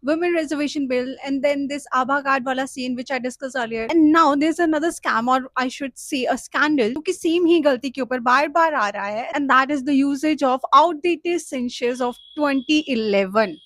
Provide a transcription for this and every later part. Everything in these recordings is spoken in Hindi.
women reservation bill, and then this Abha card wala scene which I discussed earlier. And now there's another scam, or I should say a scandal, जो कि सेम ही गलती के ऊपर बार बार आ रहा है, and that is the usage of outdated censures of 2011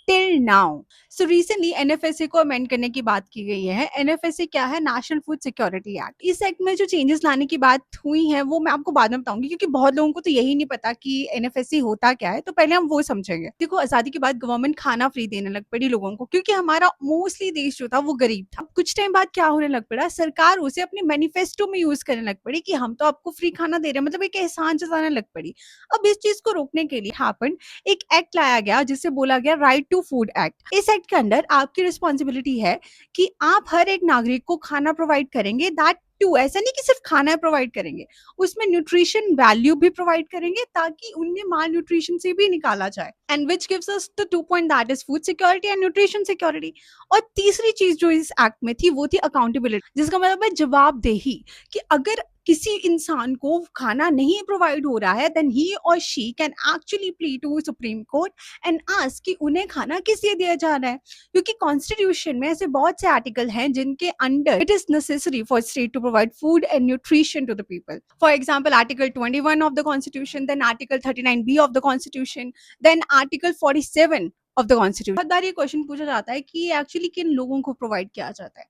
till now. So recently NFSA को अमेंड करने की बात की गई है। NFSA क्या है? National food security act. इस एक्ट में जो चेंजेस लाने की बात हुई है वो मैं आपको बाद में बताऊंगी, क्योंकि बहुत लोगों को तो यही नहीं पता कि NFSA होता क्या है। तो पहले हम वो समझेंगे। देखो, आजादी के बाद गवर्नमेंट खाना फ्री देने लग पड़ी लोगों को, क्योंकि हमारा मोस्टली देश जो था वो गरीब था। कुछ टाइम बाद क्या होने लग पड़ा, सरकार उसे अपने मैनिफेस्टो में यूज करने लग पड़ी कि हम तो आपको फ्री खाना दे रहे हैं, मतलब एक एहसान जताने लग पड़ी। अब इस चीज को रोकने के लिए हैपन एक एक्ट लाया गया जिसे बोला गया राइट टू फूड एक्ट। इस एक्ट के अंदर आपकी रिस्पॉन्सिबिलिटी है कि आप हर एक नागरिक को खाना प्रोवाइड करेंगे। दैट टू, ऐसा नहीं कि सिर्फ खाना प्रोवाइड करेंगे, उसमें न्यूट्रिशन वैल्यू भी प्रोवाइड करेंगे ताकि उन्हें माल न्यूट्रिशन से भी निकाला जाए। And which gives us the two point, that is food security and nutrition security. और तीसरी चीज जो इस एक्ट में थी वो थी अकाउंटेबिलिटी, जिसका मतलब है जवाबदेही, कि अगर किसी इंसान को खाना नहीं प्रोवाइड हो रहा है देन ही और she can actually plead to Supreme Court and ask कि उन्हें खाना किस लिए दिया जा रहा है। क्योंकि कॉन्स्टिट्यूशन में ऐसे बहुत से आर्टिकल हैं जिनके under it is necessary for state to provide food and nutrition to the people. For example article 21 of the constitution, then article 39B of the constitution, then article 47 of the constitution. बहुत बार ये क्वेश्चन पूछा जाता है कि एक्चुअली किन लोगों को प्रोवाइड किया जाता है।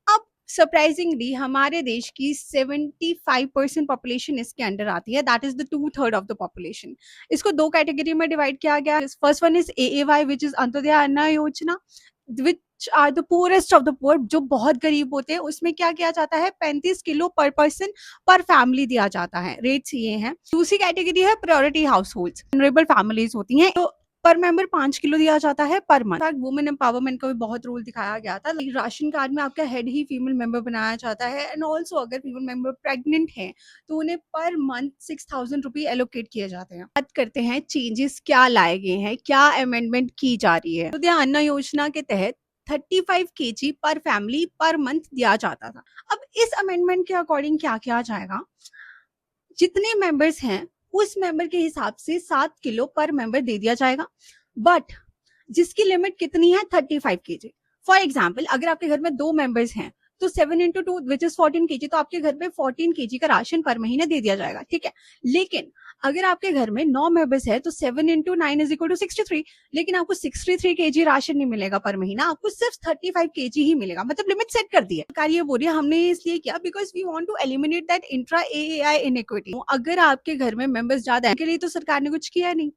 अब सरप्राइजिंगली हमारे देश की 75% पॉपुलेशन इसके अंडर आती है, that is the 2/3 of the population. इसको दो कैटेगरी में डिवाइड किया गया। First one is AAY which is Antyodaya Anna Yojana, which are the poorest of the poor, जो बहुत गरीब होते हैं। उसमें क्या किया जाता है, 35 किलो पर पर्सन पर फैमिली दिया जाता है। रेट्स ये हैं। दूसरी कैटेगरी है priority house hold, vulnerable families होती हैं, तो पर मेंबर 5 किलो दिया जाता है पर मंथ। वुमेन एम्पावरमेंट का भी बहुत रोल दिखाया गया था। राशन कार्ड में आपका हेड ही फीमेल मेंबर बनाया जाता है। एंड ऑल्सो अगर फीमेल मेंबर प्रेग्नेंट है तो उन्हें पर मंथ 6,000 रुपये एलोकेट किए जाते हैं। बात करते हैं चेंजेस क्या लाए गए हैं, क्या अमेंडमेंट की जा रही है। तो अन्न योजना के तहत 35 kg पर फैमिली पर मंथ दिया जाता था। अब इस अमेंडमेंट के अकॉर्डिंग क्या किया जाएगा, जितने मेंबर्स हैं उस मेंबर के हिसाब से 7 किलो पर मेंबर दे दिया जाएगा, बट जिसकी लिमिट कितनी है, 35 kg। फॉर एग्जाम्पल अगर आपके घर में 2 मेंबर्स हैं तो 7 into 2 विच इज 14 kg, तो आपके घर में 14 kg का राशन पर महीने दे दिया जाएगा, ठीक है। लेकिन अगर आपके घर में 9 मेंबर्स है तो 7 into 9 is equal to 63, लेकिन आपको 63 kg राशन नहीं मिलेगा पर महीना, आपको सिर्फ 35 kg ही मिलेगा। मतलब लिमिट सेट कर दी है सरकार। ये बोल रही है हमने इसलिए किया because we want to eliminate that intra AAI inequity. अगर आपके घर में मेंबर्स ज्यादा है के लिए तो सरकार ने कुछ किया नहीं।